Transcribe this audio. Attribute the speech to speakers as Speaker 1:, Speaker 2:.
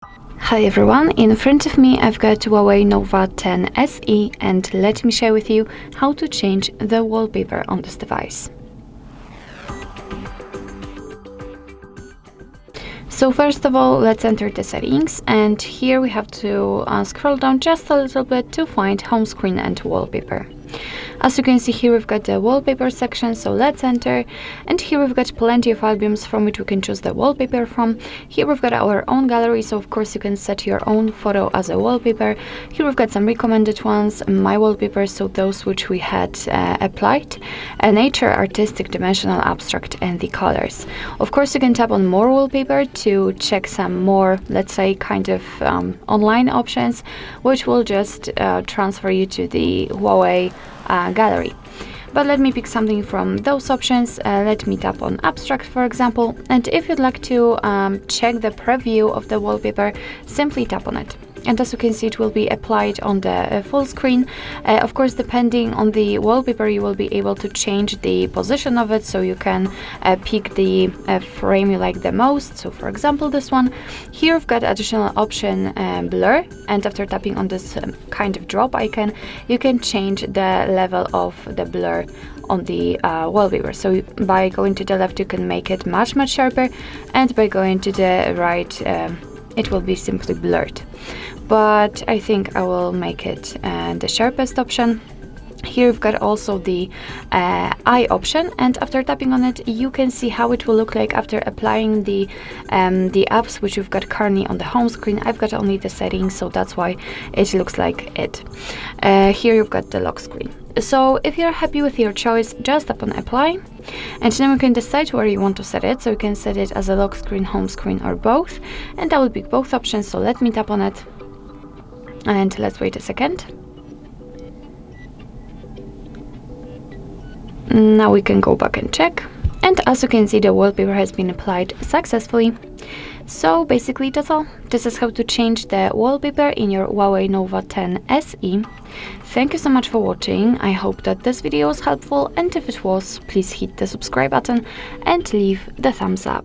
Speaker 1: Hi everyone, in front of me I've got HUAWEI Nova 10 SE and let me share with you how to change the wallpaper on this device. So first of all, let's enter the settings, and here we have to scroll down just a little bit to find home screen and wallpaper. As you can see here, we've got the wallpaper section, so let's enter. And here we've got plenty of albums from which we can choose the wallpaper from. Here we've got our own gallery, so of course you can set your own photo as a wallpaper. Here we've got some recommended ones, my wallpapers, so those which we had applied, nature, artistic, dimensional, abstract, and the colors. Of course you can tap on more wallpaper to check some more, let's say, kind of online options, which will just transfer you to the HUAWEI gallery. But let me pick something from those options. Let me tap on abstract, for example, and if you'd like to check the preview of the wallpaper, simply tap on it. And as you can see, it will be applied on the full screen. Of course, depending on the wallpaper, you will be able to change the position of it, so you can pick the frame you like the most. So for example, this one. Here we've got additional option blur, and after tapping on this kind of drop icon, you can change the level of the blur on the wallpaper. So by going to the left, you can make it much sharper, and by going to the right, it will be simply blurred. But I think I will make it the sharpest option. Here we've got also the eye option, and after tapping on it, you can see how it will look like after applying the apps which we've got currently on the home screen. I've got only the settings, so that's why it looks like it. Here you've got the lock screen. So if you're happy with your choice, just tap on apply, and then you can decide where you want to set it. So you can set it as a lock screen, home screen, or both, and I will pick both options. So let me tap on it, and let's wait a second. Now we can go back and check, and as you can see, the wallpaper has been applied successfully. So basically that's all. This is how to change the wallpaper in your HUAWEI Nova 10 SE. Thank you so much for watching. I hope that this video was helpful, and if it was, please hit the subscribe button and leave the thumbs up.